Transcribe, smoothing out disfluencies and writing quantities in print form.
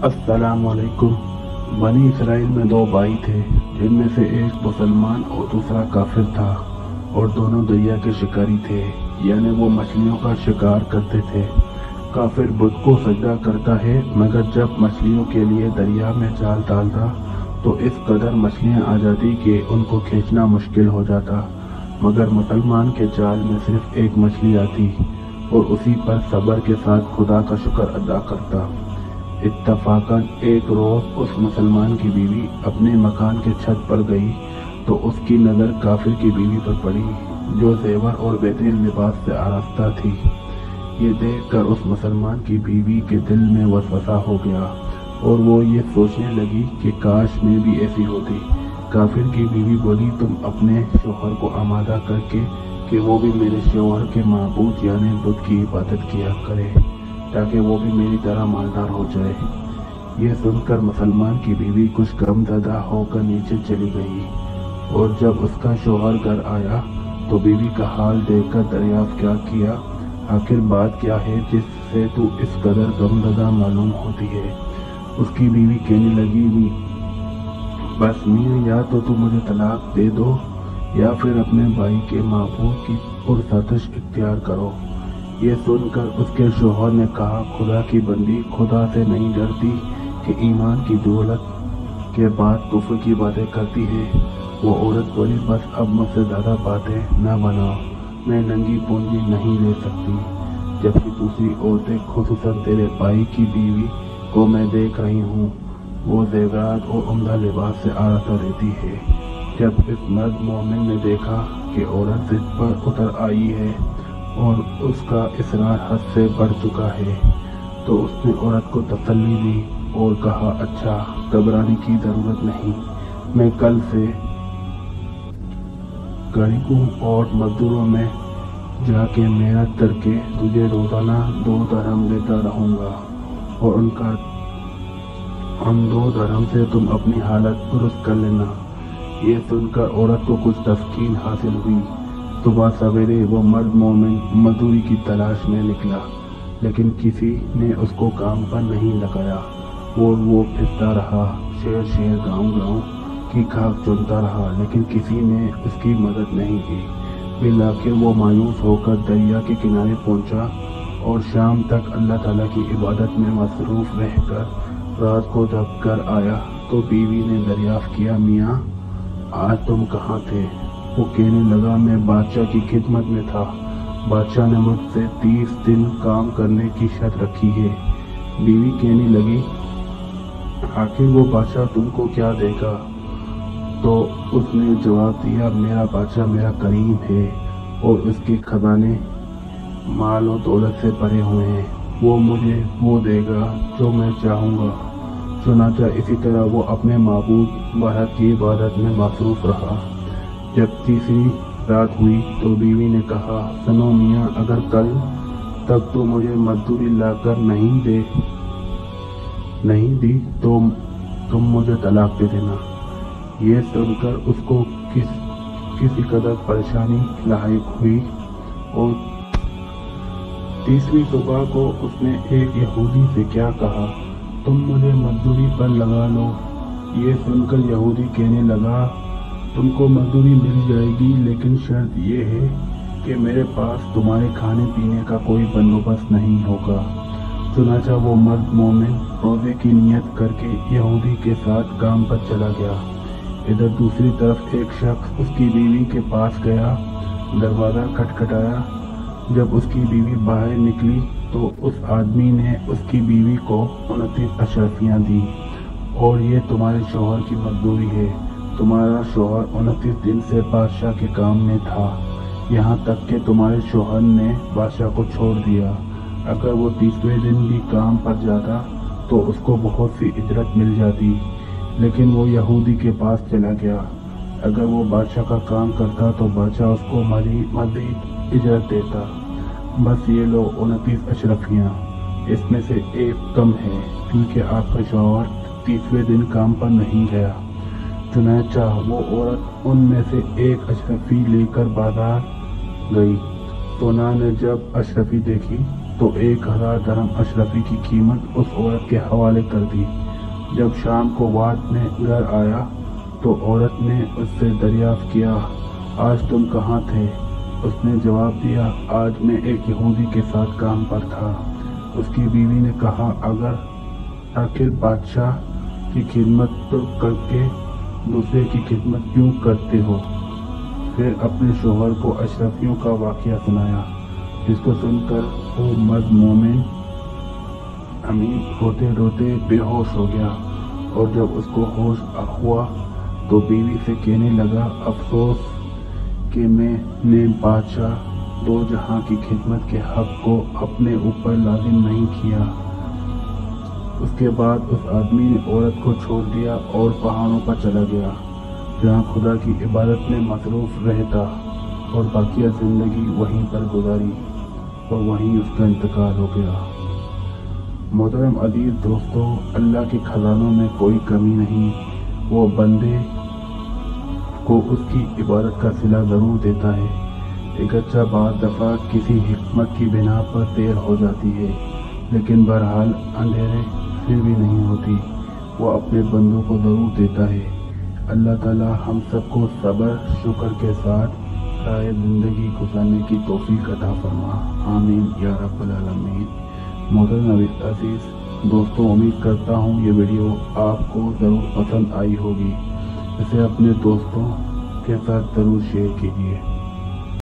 अस्सलामुअलैकुम। बनी इसराइल में दो भाई थे, जिनमें से एक मुसलमान और दूसरा काफिर था, और दोनों दरिया के शिकारी थे, यानी वो मछलियों का शिकार करते थे। काफिर बुत को सजदा करता है, मगर जब मछलियों के लिए दरिया में जाल डालता तो इस कदर मछलियां आ जाती कि उनको खींचना मुश्किल हो जाता। मगर मुसलमान के जाल में सिर्फ एक मछली आती और उसी पर सब्र के साथ खुदा का शुक्र अदा करता। इत्तफाकन एक रोज उस मुसलमान की बीवी अपने मकान के छत पर गई तो उसकी नज़र काफिर की बीवी पर पड़ी, जो जेवर और बेहतरीन लिबास से आरास्ता थी। ये देखकर उस मुसलमान की बीवी के दिल में वसवसा हो गया और वो ये सोचने लगी कि काश मैं भी ऐसी होती। काफिर की बीवी बोली, तुम अपने शोहर को आमादा करके कि वो भी मेरे शोहर के माबूद यानी बुत की इबादत किया करे, ताकि वो भी मेरी तरह मालदार हो जाए। ये सुनकर मुसलमान की बीवी कुछ गमज़दा होकर नीचे चली गई, और जब उसका शोहर घर आया तो बीवी का हाल देखकर दरियाफ्त क्या किया, आखिर बात क्या है जिससे तू इस कदर गमज़दा मालूम होती है। उसकी बीवी कहने लगी, बस मियाँ, या तो तू मुझे तलाक दे दो या फिर अपने भाई के माबूद की पुरसतिश इख्तियार करो। ये सुनकर उसके शोहर ने कहा, खुदा की बंदी, खुदा से नहीं डरती कि ईमान की दौलत के बाद कुफ्र की बातें करती है। वो औरत बोली, बस अब मुझसे ज़्यादा बातें न बनाओ, मैं नंगी पूंजी नहीं ले सकती। जबकि दूसरी औरतें, खुसूसन तेरे भाई की बीवी को मैं देख रही हूँ, वो जेवरात और उम्दा लिबास से आरास्ता रहती है। जब इस मर्द मोमिन ने देखा कि औरत जिद पर उतर आई है और उसका इसरार हद से बढ़ चुका है, तो उसने औरत को तसल्ली दी और कहा, अच्छा, घबराने की ज़रूरत नहीं, मैं कल से गरीबों और मजदूरों में जाके मेहनत करके तुझे रोज़ाना 2 दरहम देता रहूँगा, और उन 2 दरहम से तुम अपनी हालत दुरुस्त कर लेना। ये सुनकर औरत को कुछ तस्कीन हासिल हुई। सुबह सवेरे वो मर्द मोमिन मजदूरी की तलाश में निकला, लेकिन किसी ने उसको काम पर नहीं लगाया। वो फिरता रहा, शहर शहर गांव की खाक चुनता रहा, लेकिन किसी ने उसकी मदद नहीं की। बिलाखिर वो मायूस होकर दरिया के किनारे पहुंचा और शाम तक अल्लाह ताला की इबादत में मसरूफ रहकर रात को जब घर आया तो बीवी ने दरियाफ्त किया, मियाँ, आज तुम कहाँ थे? वो कहने लगा, मैं बादशाह की खिदमत में था। बादशाह ने मुझसे 30 दिन काम करने की शर्त रखी है। बीवी कहने लगी, आखिर वो बादशाह तुमको क्या देगा? तो उसने जवाब दिया, मेरा बादशाह मेरा करीम है और उसके खजाने माल और दौलत से भरे हुए हैं। वो मुझे वो देगा जो मैं चाहूँगा। चुनांचे इसी तरह वो अपने माबूद बारत की इबादत में मसरूफ रहा। जब तीसरी रात हुई तो बीवी ने कहा, सुनो मियाँ, अगर कल तक तो मुझे मजदूरी लाकर नहीं दी तो तुम मुझे तलाक दे देना। ये सुनकर उसको किसी कदर परेशानी लायक हुई, और तीसरी सुबह को उसने एक यहूदी से क्या कहा, तुम मुझे मजदूरी पर लगा लो। ये सुनकर यहूदी कहने लगा, तुमको मजदूरी मिल जाएगी, लेकिन शर्त ये है कि मेरे पास तुम्हारे खाने पीने का कोई बंदोबस्त नहीं होगा। चुनांचे वो मर्द मोमिन रोजे की नियत करके यहूदी के साथ काम पर चला गया। इधर दूसरी तरफ एक शख्स उसकी बीवी के पास गया, दरवाज़ा खटखटाया। जब उसकी बीवी बाहर निकली तो उस आदमी ने उसकी बीवी को 29 अशरफियाँ दी, और ये तुम्हारे शोहर की मजदूरी है। तुम्हारा शोहर 29 दिन से बादशाह के काम में था, यहाँ तक कि तुम्हारे शोहर ने बादशाह को छोड़ दिया। अगर वो 30वें दिन भी काम पर जाता तो उसको बहुत सी इजरत मिल जाती, लेकिन वो यहूदी के पास चला गया। अगर वो बादशाह का काम करता तो बादशाह उसको मज़ीद इजरत देता। बस ये लो 29 अशरफियाँ, इसमें से एक कम है क्योंकि आपका शौहर 30वें दिन काम पर नहीं गया। चुनांचे वो औरत उनमें से एक अशरफी लेकर बाजार गई। सोना ने जब अशरफी देखी تو 1000 درہم اشرفی کی قیمت اس عورت کے حوالے کر دی۔ جب شام کو واد میں گھر آیا تو عورت نے اس سے دریافت کیا، آج تم کہاں تھے؟ اس نے جواب دیا، آج میں ایک یہودی کے ساتھ کام پر تھا۔ اس کی بیوی نے کہا، آخر بادشاہ کی خدمت کر کے دوسرے کی خدمت کیوں کرتے ہو؟ پھر اپنے شوہر کو اشرفیوں کا واقعہ سنایا، جس کو سن کر وہ مرد مومن امین روتے روتے بے ہوش ہو گیا، اور جب اس کو ہوش ہوا تو بیوی سے کہنے لگا، افسوس کہ میں نے بادشاہ دو جہاں کی خدمت کے حق کو اپنے اوپر لازم نہیں کیا۔ اس کے بعد اس آدمی نے عورت کو چھوڑ دیا اور پہاڑوں پر چلا گیا، جہاں خدا کی عبادت میں مصروف رہتا، اور باقیہ زندگی وہیں پر گزاری اور وہیں اس کا انتقال ہو گیا۔ محترم عزیز دوستو، اللہ کے خزانوں میں کوئی کمی نہیں، وہ بندے کو اس کی عبادت کا صلہ ضرور دیتا ہے، اگرچہ بعض دفعہ کسی حکمت کی بنا پر دیر ہو جاتی ہے، لیکن بہرحال اندھیرے پھر بھی نہیں ہوتی، وہ اپنے بندوں کو ضرور دیتا ہے۔ اللہ تعالی ہم سب کو صبر شکر کے ساتھ رائے زندگی گزارنے کی توفیق عطا فرما، آمین یا رب العالمین۔ محترم عزیز دوستوں، امید کرتا ہوں یہ ویڈیو آپ کو ضرور پسند آئی ہوگی، اسے اپنے دوستوں کے ساتھ ضرور شیئر کیجیے۔